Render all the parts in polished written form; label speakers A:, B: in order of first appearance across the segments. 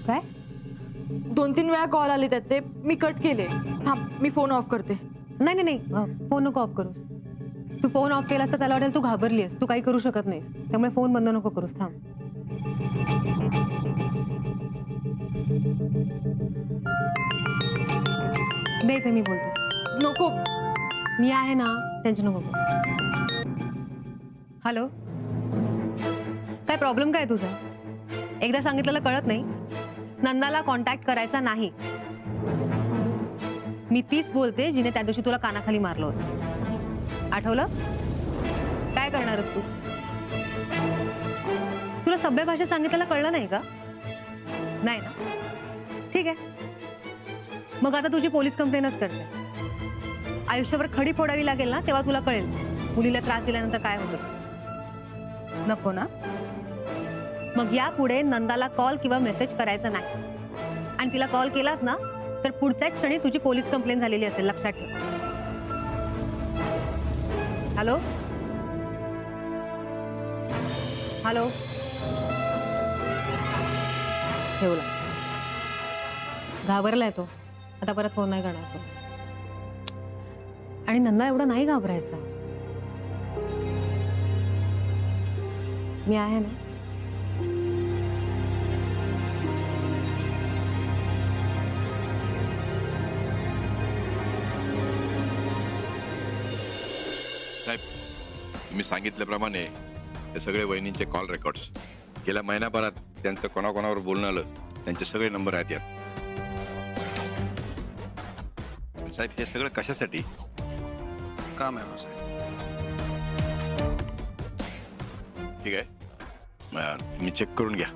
A: काय?
B: 2-3 वेळा कॉल आले त्याचे, मी कट केले. थांब, मी फोन ऑफ करते.
A: नाही नाही नाही, फोन नको ऑफ करूस. तू फोन ऑफ केलास तर त्याला वाटेल तू घाबरलीस, तू काही करू शकत नाहीस. त्यामुळे फोन बंद नको करूस. थांब. दे ते मी बोलते.
B: नको.
A: मी आहे ना, टेन्शन नको करूस. हॅलो, काय प्रॉब्लेम काय तुझा? एकदा सांगितलेलं कळत नाही? नंदाला कॉन्टॅक्ट करायचा नाही. मी तीच बोलते जिने त्या दिवशी तुला कानाखाली मारलं होतं. आठवलं? काय करणारस तू? तुला सभ्य भाषेत सांगितलेलं कळलं नाही का? नाही ना? ठीक आहे, मग आता तुझी पोलीस कंप्लेनच करते. आयुष्यभर खडी फोडावी लागेल ना, तेव्हा तुला कळेल मुलीला त्रास दिल्यानंतर काय होतं. नको ना? मग यापुढे नंदाला कॉल किंवा मेसेज करायचा नाही. आणि तिला कॉल केलास ना, तर पुढच्याच क्षणी तुझी पोलीस कंप्लेंट झालेली असेल, लक्षात ठेव. हॅलो हॅलो, ठेवला. घाबरलाय तो, आता परत फोन नाही करणार तो. आणि नंदा एवढं नाही घाबरायचा. मी आहे ना.
C: साहेब, तुम्ही सांगितल्याप्रमाणे हे सगळे वहिनींचे कॉल रेकॉर्ड्स गेल्या महिन्याभरात त्यांचं कोणाकोणावर बोलणं आलं त्यांचे सगळे नंबर आहेत यात. साहेब, हे सगळं कशासाठी?
D: काम आहे माझं.
C: ठीक आहे, तुम्ही चेक करून घ्या.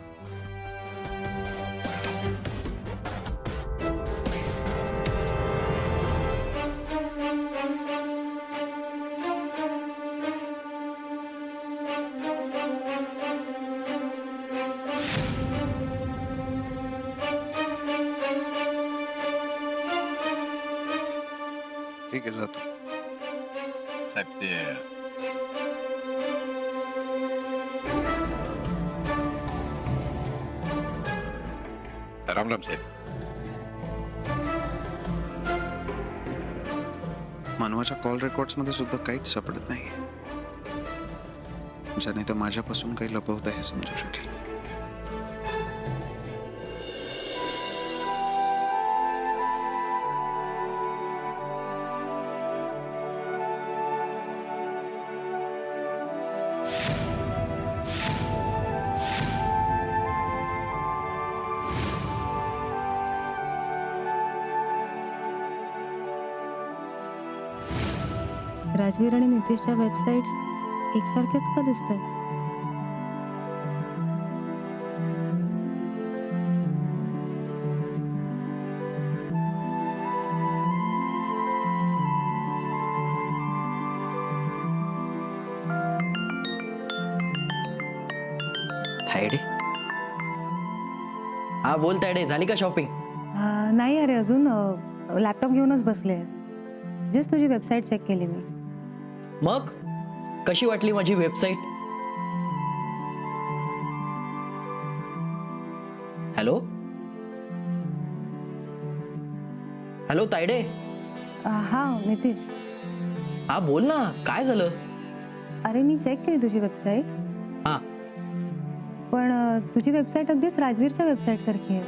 D: ठीक आहे, जातो.
C: साहेब, ते राम राम साहेब.
D: मानवाच्या कॉल रेकॉर्ड्स मध्ये सुद्धा काहीच सापडत नाही, ज्याने तर माझ्यापासून काही लपवत आहे समजू शकेल.
A: राजवीर आणि नितेशच्या वेबसाईट्स एकसारख्याच का दिसत आहेत?
E: तायडे, हा बोल तायडे, झाली का शॉपिंग?
A: नाही अरे, अजून लॅपटॉप घेऊनच बसले. जस्ट तुझी वेबसाईट चेक केली मी.
E: मग कशी वाटली माझी वेबसाईट? Hello hello Tayde.
A: हा नितीश,
E: हा बोल ना, काय झालं?
A: अरे मी चेक केली तुझी वेबसाईट.
E: हा,
A: पण तुझी वेबसाईट अगदीच राजवीरच्या वेबसाईट सारखी आहे.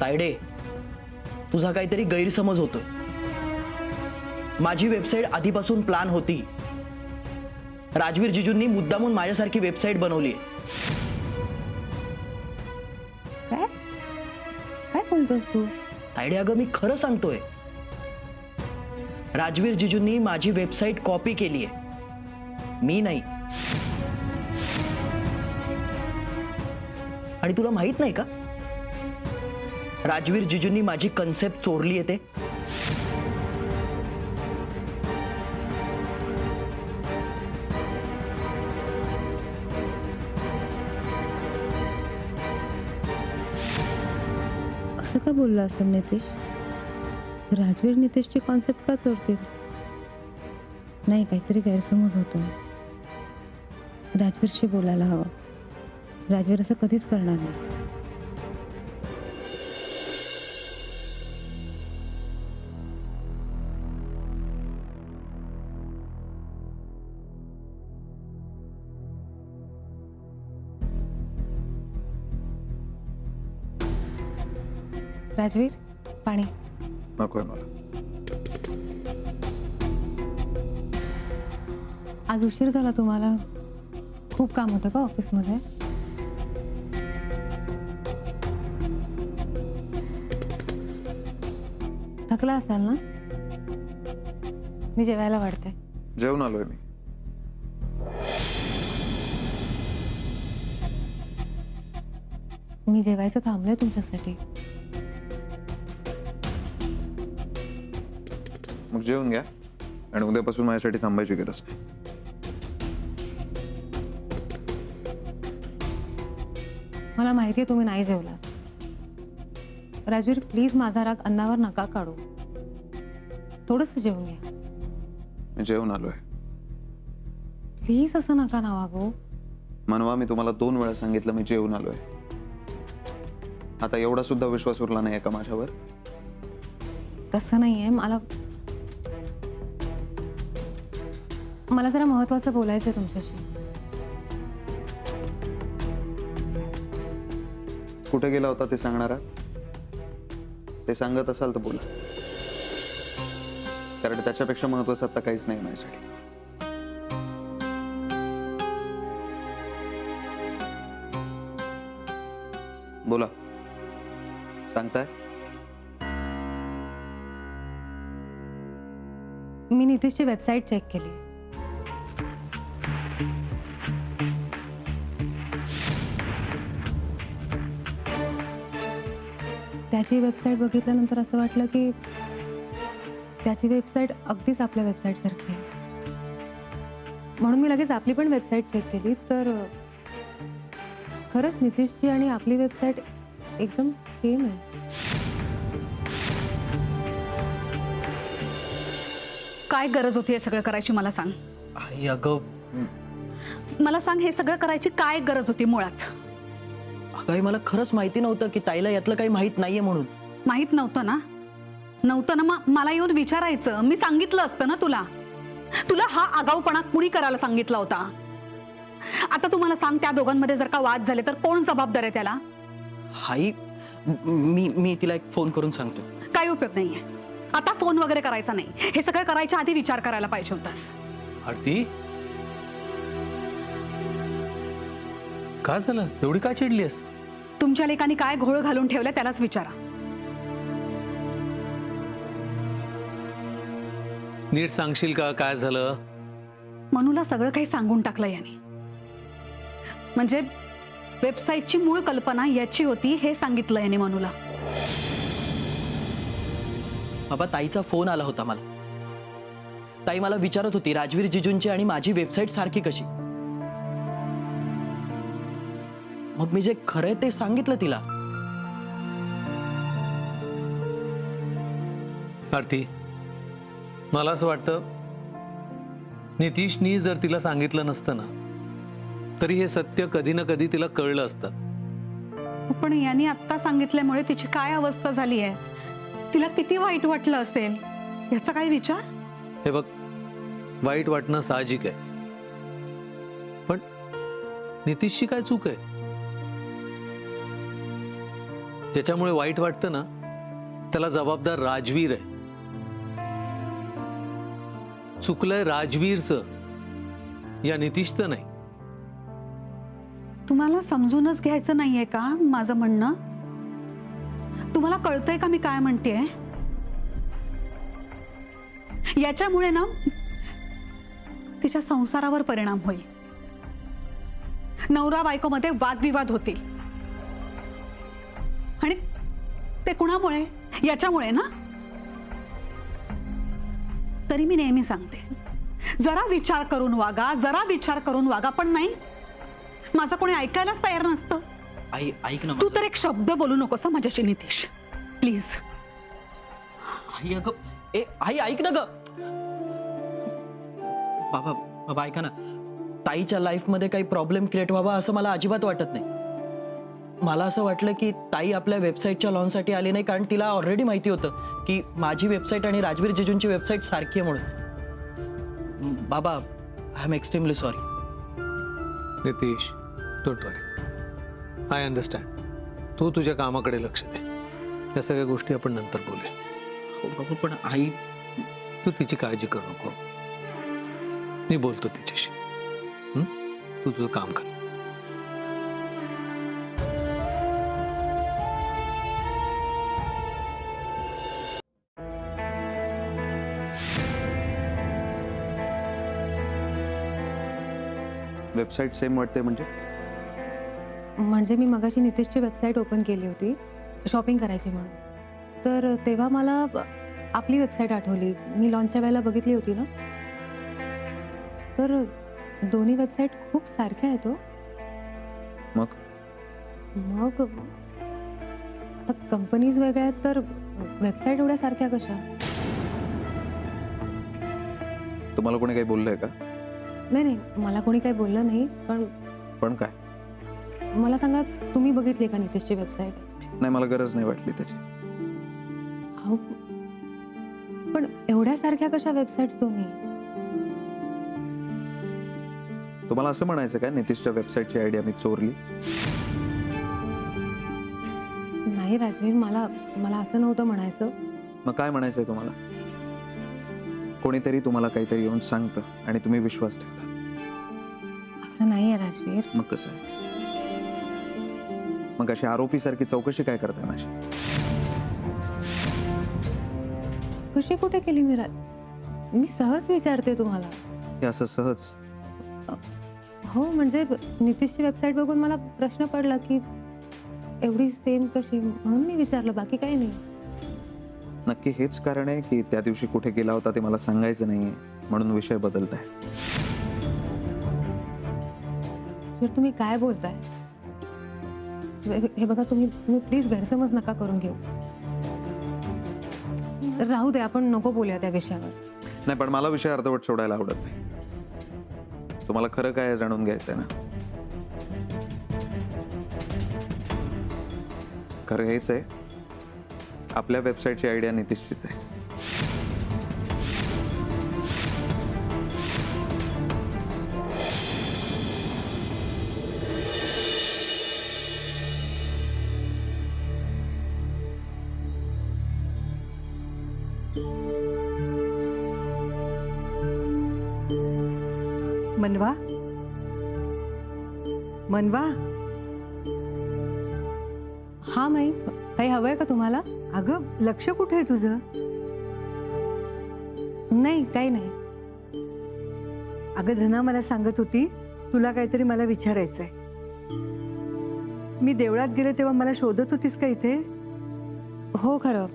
E: तायडे, तुझा काहीतरी गैरसमज होतोय. माझी वेबसाईट आधीपासून प्लॅन होती. राजवीर जिजूंनी मुद्दामून माझ्यासारखी वेबसाईट बनवली.
A: काय काय बोलतोस तू?
E: तायडे, अगं मी खरं सांगतोय. राजवीर जिजूंनी माझी वेबसाईट कॉपी केली आहे, मी नाही. आणि तुला माहित नाही का, राजवीर जिजूंनी माझी कन्सेप्ट चोरली आहे ते.
A: असं का बोलला असेल नितीश? राजवीर नितेशची कॉन्सेप्ट का चोरतील? नाही, काहीतरी गैरसमज होतो. राजवीरशी बोलायला हवं. राजवीर असं कधीच करणार नाही. राजवीर, पाणी.
D: नकोय मला.
A: आज उशीर झाला तुम्हाला. खूप काम होतं का ऑफिसमध्ये? थकला असाल ना? मी जेवायला वाढते.
D: जेवून आलोय मी.
A: मी जेवायचं थांबलंय तुमच्यासाठी.
D: मग जेवून घ्या आणि उद्यापासून माझ्यासाठी थांबायची गरज नाही.
A: मला माहितीये तुम्ही नाही जेवला. राजवीर, प्लीज माझा राग अन्नावर नका काढू. थोडंसं जेवून घ्या.
D: मी जेवून आलोय.
A: प्लीज असं नका ना वागू.
D: मनवा, मी तुम्हाला 2 वेळा सांगितलं मी जेवून आलोय. आता एवढा सुद्धा विश्वास उरला नाहीये का माझ्यावर?
A: तसं नाहीये. मला जरा महत्वाचं बोलायचंय तुमच्याशी.
D: कुठे गेला होता ते सांगणार आहात? ते सांगत असाल तर बोला, कारण त्याच्यापेक्षा महत्वाचं आता काहीच नाही माझ्यासाठी. बोला, सांगताय?
A: मी नितीशची वेबसाईट चेक केली. त्याची वेबसाईट बघितल्यानंतर असं वाटलं की त्याची वेबसाईट अगदीच आपल्या वेबसाईट सारखी आहे. म्हणून मी लगेच आपली पण वेबसाईट चेक केली, तर खरंच नितीशची आणि आपली वेबसाईट एकदम सेम आहे.
F: काय गरज होती हे सगळं करायची मला सांग.
E: आई अगं,
F: मला सांग, हे सगळं करायची काय गरज होती मुळात?
E: अगं आई, मला खरंच माहिती नव्हतं की ताईला यातलं काही माहित नाहीये म्हणून.
F: माहित नव्हतं ना? नव्हतं ना, मग मला येऊन विचारायचं. मी सांगितलं असतं ना तुला. तुला हा आगाऊपणा कुणी करायला सांगितला होता? आता तू मला सांग, त्या दोघांमध्ये जर का वाद झाले तर कोण जबाबदार आहे त्याला?
E: आई, मी तिला एक फोन करून सांगतो.
F: काही उपयोग नाहीये. आता फोन वगैरे करायचा नाही. हे सगळं करायच्या आधी विचार करायला पाहिजे होतास.
G: आरती, काय झालं? एवढी काय चिडलीस?
F: तुमच्या लेकांनी काय घोळ घालून ठेवलं त्यालाच विचारा.
G: नीट सांगशील का काय झालं?
F: मनूला सगळं काही सांगून टाकलं याने. म्हणजे वेबसाईटची मूळ कल्पना याची होती हे सांगितलं याने मनूला.
E: बाबा, ताईचा फोन आला होता मला. ताई मला विचारत होती राजवीर जिजूंची आणि माझी वेबसाईट सारखी कशी. मग मी जे खरंय ते सांगितलं तिला.
G: आरती, मला असं वाटतं नितीशनी जर तिला सांगितलं नसतं ना तरी हे सत्य कधी ना कधी तिला कळलं असतं.
F: पण यांनी आत्ता सांगितल्यामुळे तिची काय अवस्था झाली आहे, तिला किती वाईट वाटलं असेल याचा काय विचार?
G: हे बघ, वाईट वाटणं साहजिक आहे, पण नितीशची काय चूक आहे? ज्याच्यामुळे वाईट वाटतं ना त्याला जबाबदार राजवीर आहे. चुकलंय राजवीरचं, या नितीशचं नाही.
F: तुम्हाला समजूनच घ्यायचं नाहीये का माझं म्हणणं? तुम्हाला कळतंय का मी काय म्हणतेय? याच्यामुळे ना तिच्या संसारावर परिणाम होईल. नवरा बायकोमध्ये वादविवाद होतील. आणि ते कुणामुळे? याच्यामुळे ना. तरी मी नेहमी सांगते, जरा विचार करून वागा, जरा विचार करून वागा. पण नाही, माझं कोणी ऐकायलाच तयार नसतं.
E: आई ऐक ना.
F: तू तर एक शब्द बोलू नकोस माझ्याशी नितीश, प्लीज.
E: आई अगं, आई ऐक ना ग. बाबा ऐका ना. ताईच्या लाईफमध्ये काही प्रॉब्लेम क्रिएट व्हावा असं मला अजिबात वाटत नाही. मला असं वाटलं की ताई आपल्या वेबसाईटच्या लॉन्चसाठी आली नाही, कारण तिला ऑलरेडी माहिती होतं की माझी वेबसाईट आणि राजवीर जिजूंची वेबसाईट सारखी आहे म्हणून. बाबा, I am extremely sorry.
G: Nitish, don't worry, I understand. तू तुझ्या कामाकडे लक्ष दे. या सगळ्या गोष्टी आपण नंतर बोलूया.
E: हो बाबा, पण आई,
G: तू तिची काळजी करू नको. मी बोलतो तिच्याशी. तू तुझं काम कर.
D: वेबसाईट सेम वाटते म्हणजे?
A: म्हणजे मी मगाशी नितेशची वेबसाईट ओपन केली होती शॉपिंग करायची म्हणून, तर तेव्हा मला आपली वेबसाईट आठवली. मी लॉन्चच्या वेळेला बघितली होती ना, तर दोन्ही वेबसाईट खूप सारख्या आहेत. हो
D: मग
A: मग आता कंपनीज वेगळ्या आहेत तर वेबसाईट एवढ्या सारख्या कशा?
D: तुम्हाला कोणी काही बोललंय का?
A: नाही नाही, मला कोणी काही बोललं नाही,
D: पण काय?
A: मला सांगा, तुम्ही बघितली का नितेशची वेबसाईट?
D: नाही, मला गरज नाही वाटली त्याची.
A: अहो, पण एवढ्या सारख्या कशा वेबसाईट्स दोन्ही?
D: तुम्हाला असं म्हणायचं काय नितीशच्या वेबसाईटची आयडिया मी चोरली?
A: नाही राजवीर, मला असं नव्हतं म्हणायचं.
D: मग काय म्हणायचंय तुम्हाला? कोणीतरी तुम्हाला काहीतरी येऊन सांगतं आणि तुम्ही विश्वास ठेवता.
A: असं नाहीये राजवीर.
D: मग कसं आहे? मग अशी आरोपी सारखी चौकशी काय करताय माझी?
A: खुशी कुठे केली मी? मी सहज विचारते तुम्हाला.
D: हे असं सहज?
A: हो, म्हणजे नितीशची वेबसाईट बघून मला प्रश्न पडला की एवढी सेम कशी, म्हणून मी विचारलं, बाकी काही नाही.
D: नक्की हेच कारण आहे की त्या दिवशी कुठे गेला होता ते मला सांगायचं नाहीये म्हणून विषय बदलताय?
A: राजवीर, तुम्ही काय बोलताय? हे बघा, तुम्ही प्लीज गैरसमज नका करून घेऊ. राहू दे, आपण नको बोलूया त्या विषयावर.
D: नाही, पण मला विषय अर्धवट सोडायला आवडत नाही. तुम्हाला खरं काय आहे जाणून घ्यायचंय ना? खरं हेच आहे, आपल्या वेबसाईटची आयडिया नितीशचीच आहे.
H: मनवा, मनवा,
A: हा माई, काही हवंय का तुम्हाला?
H: अगं लक्ष कुठे आहे तुझं?
A: नाही, काही नाही.
H: अगं धना मला सांगत होती तुला काहीतरी मला विचारायचंय. मी देवळात गेले तेव्हा मला शोधत होतीस का इथे?
A: हो, खरं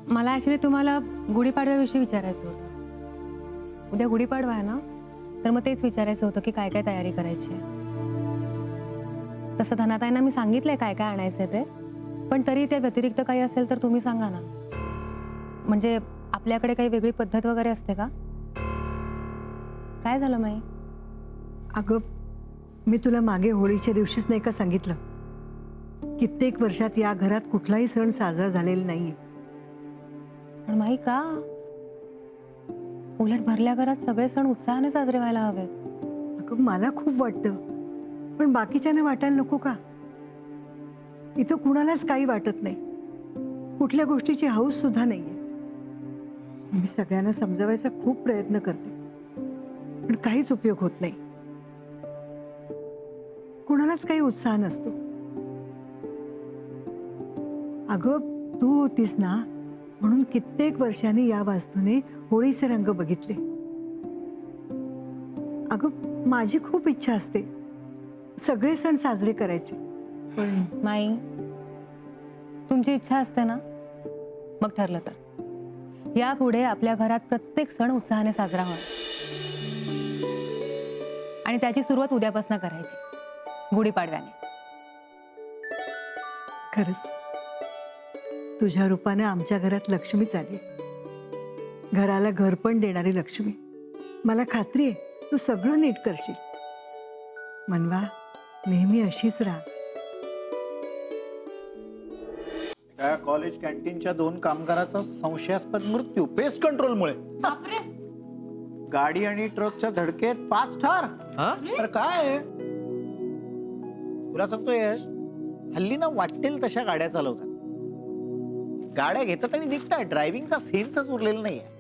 A: मला ऍक्च्युली तुम्हाला गुढीपाडव्याविषयी विचारायचं होतं. उद्या गुढीपाडवा आहे ना, तर मग तेच विचारायचं होतं की काय काय तयारी करायची आहे. तसं धनाताईंना मी सांगितलंय काय काय आणायचंय ते, पण तरी त्या व्यतिरिक्त काही असेल तर तुम्ही सांगा ना. म्हणजे आपल्याकडे काही वेगळी पद्धत वगैरे असते का? काय झालं माई?
H: अगं मी तुला मागे होळीच्या दिवशीच नाही का सांगितलं, कित्येक वर्षात या घरात कुठलाही सण साजरा झालेला नाहीये.
A: पण माई का? उलट भरल्या घरात सगळे सण उत्साहाने साजरे व्हायला हवेत.
H: अगं मला खूप वाटतं, पण बाकीच्याने वाटायला नको का? इथं कुणालाच काही वाटत नाही, कुठल्या गोष्टीची हौस सुद्धा नाहीये. मी सगळ्यांना समजावायचा खूप प्रयत्न करते, पण काहीच उपयोग होत नाही. कुणालाच काही उत्साह नसतो. अगं तू होतीस ना, म्हणून कित्येक वर्षांनी या वास्तूने होळीचे रंग बघितले. अगं माझी खूप इच्छा असते सगळे सण साजरे करायचे, पण
A: माई, तुमची इच्छा असते ना, मग ठरलं तर यापुढे आपल्या घरात प्रत्येक सण उत्साहाने साजरा होणार आणि त्याची सुरुवात उद्यापासून करायची, गुढीपाडव्याने.
H: खरंच तुझ्या रूपाने आमच्या घरात लक्ष्मीच आली, घराला घर पण देणारी लक्ष्मी. मला खात्री आहे तू सगळं नीट करशील. मनवा, नेहमी अशीच राहा.
I: त्या कॉलेज कॅन्टीनच्या 2 कामगाराचा संशयास्पद मृत्यू पेस्ट कंट्रोलमुळे. गाडी आणि ट्रकच्या धडकेत 5 ठार. तर काय तुला सांगतो यश, हल्ली ना वाटेल तशा गाड्या चालवतात. गाड्या घेतात आणि निघतात. ड्रायव्हिंगचा सेन्सच उरलेला नाहीये.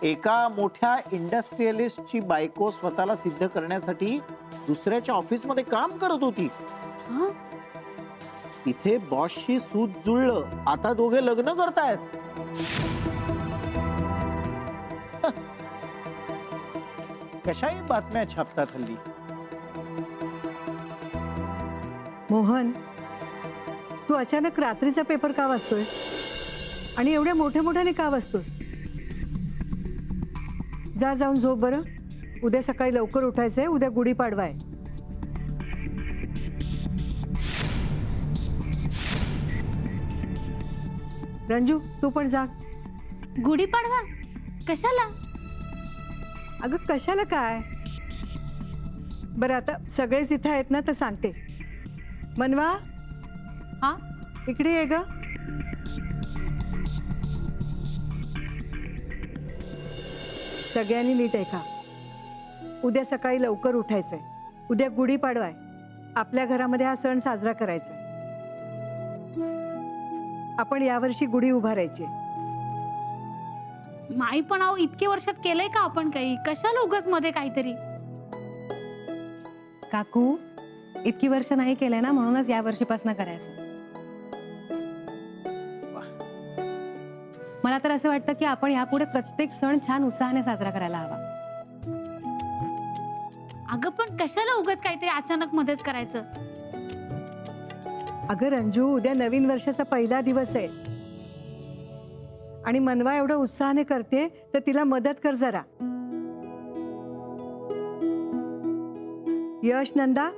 I: एका मोठ्या इंडस्ट्रियलिस्टची बायको स्वतःला सिद्ध करण्यासाठी दुसऱ्याच्या ऑफिसमध्ये काम करत होती. इथे बॉसशी सूत जुळलं. आता दोघे लग्न करतायत. कशाही बातम्या छापतात हल्ली.
H: मोहन, तू अचानक रात्रीचा पेपर का वाचतोय आणि एवढ्या मोठ्या मोठ्याने का वाचतोस? जा, जाऊन झोप बरं. उद्या सकाळी लवकर उठायचंय. उद्या गुढीपाडवा आहे. रंजू, तू पण जा.
J: गुढीपाडवा कशाला?
H: अगं कशाला काय? बरं, आता सगळेच इथे आहेत ना, तर सांगते. मनवा,
A: हा?
H: इकडे ये ग. सगळ्यांनी नीट ऐका. उद्या सकाळी लवकर उठायचंय. उद्या गुढीपाडवा आहे. आपल्या घरामध्ये हा सण साजरा करायचा आहे. आपण यावर्षी गुढी उभारायची.
J: माई पण अहो इतके वर्षात केलंय का आपण काही? कशाला उगाच मध्ये काहीतरी?
A: काकू, इतकी वर्ष नाही केलंय ना, म्हणूनच या वर्षीपासून करायचं. मला तर असं वाटतं की आपण यापुढे प्रत्येक सण छान उत्साहाने साजरा करायला हवा.
J: अगं पण कशाला उगाच काहीतरी अचानक मध्येच करायचं?
H: अगं रंजू, उद्या नवीन वर्षाचा पहिला दिवस आहे आणि मनवा एवढं उत्साहाने करते, तर तिला मदत कर जरा. यश, नंदा,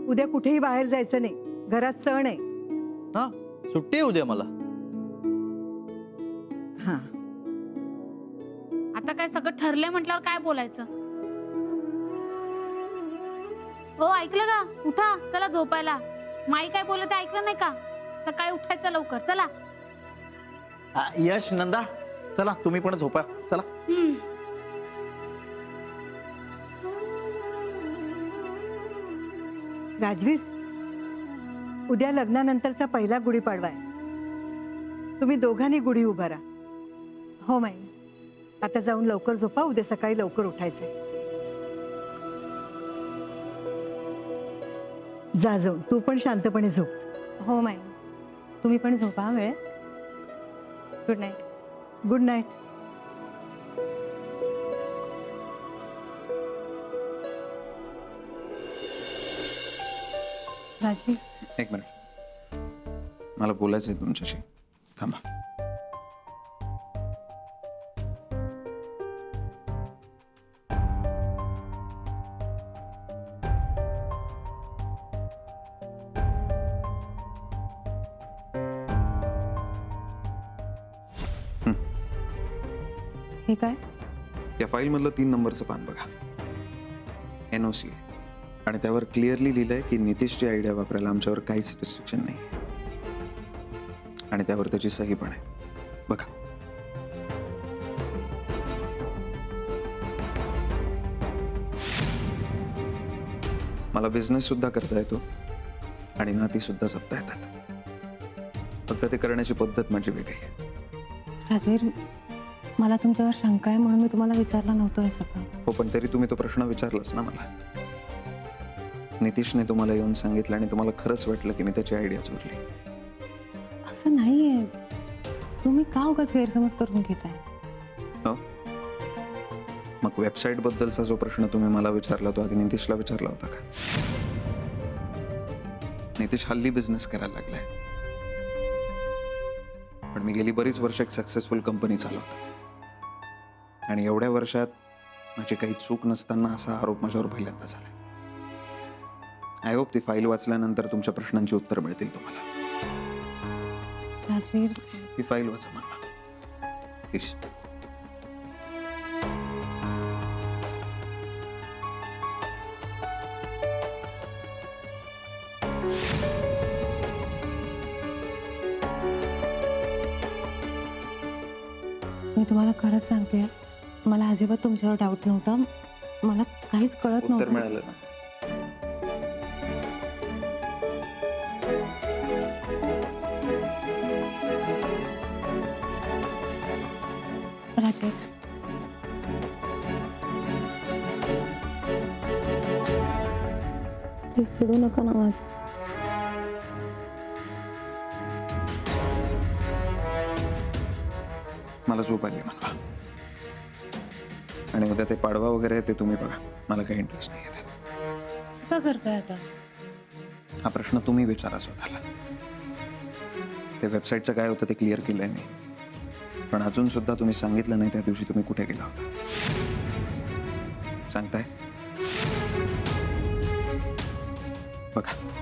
H: उद्या कुठेही बाहेर जायचं नाही. घरात सण आहे.
E: हा, सुट्टी आहे उद्या मला.
H: हा,
J: आता काय सगळं ठरलंय म्हटल्यावर काय बोलायचं? हो, ऐकलं का? उठा, चला झोपायला. माई काय बोलत ते ऐकलं नाही का? सकाळी उठायचं लवकर. चला.
I: यश, नंदा, चला तुम्ही पण झोपा. चला.
H: राजवीर, उद्या लग्नानंतरचा पहिला गुढीपाडवा आहे. तुम्ही दोघांनी गुढी उभारा.
A: हो माई.
H: आता जाऊन लवकर झोपा. उद्या सकाळी लवकर उठायचंय. जा, जाऊन तू पण शांतपणे झोप.
A: हो माई, तुम्ही पण झोपा वेळेत. Good night.
H: Good night.
A: Rajveer,
D: एक मिनिट, मला बोलायचं आहे तुमच्याशी. थांबा.
A: हे काय?
D: या फाईल मधलं 3 नंबरचं पान बघा. NOC आणि त्यावर क्लिअरली लिहिलंय की नितीशची आयडिया वापरायला आमच्यावर काहीच रिस्ट्रिक्शन नाही आणि त्यावर त्याची सही पण आहे. बघा. मला बिझनेस सुद्धा करता येतो आणि नाती सुद्धा जपता येतात. फक्त ते करण्याची पद्धत माझी वेगळी आहे.
A: राजवीर, मला तुमच्यावर शंका आहे म्हणून मी तुम्हाला विचारलं नव्हतं हे सगळं.
D: हो, पण तरी तुम्ही तो प्रश्न विचारलाच ना मला. नितीशने तुम्हाला येऊन सांगितलं आणि तुम्हाला खरंच वाटलं की मी त्याची आयडिया चोरली.
A: असं नाहीये. तुम्ही का उगाच गैरसमज करून घेताय?
D: हो, मग वेबसाईट बद्दलचा जो प्रश्न तुम्ही मला विचारला तो आधी नितीशला विचारला होता का? नितीश हल्ली बिझनेस करायला लागलाय, पण मी गेली बरीच वर्ष एक सक्सेसफुल कंपनी चालवतो आणि एवढ्या वर्षात माझी काही चूक नसताना असा आरोप माझ्यावर पहिल्यांदा झाला. आय होप ती फाईल वाचल्यानंतर तुमच्या प्रश्नांची उत्तर मिळतील तुम्हाला.
A: राजवीर,
D: ती फाईल वाचा मला. प्लीज.
A: मी तुम्हाला खरंच सांगते, मला अजिबात तुमच्यावर डाऊट नव्हता. मला काहीच कळत
D: उत्तर
A: नव्हतं.
D: मिळालं ना.
A: राजवीर, प्लीज चिडू नका ना माझ्या.
D: मला झोप आली मला. आणि उद्या ते पाडवा वगैरे आहे ते तुम्ही बघा. मला काही इंटरेस्ट नाही आहे त्यात.
A: असं का करताय आता?
D: हा प्रश्न तुम्ही विचारा स्वतःला. ते वेबसाईटचं काय होतं ते क्लिअर केलंय मी. पण अजून सुद्धा तुम्ही सांगितलं नाही त्या दिवशी तुम्ही कुठे गेला होता. सांगताय? बघा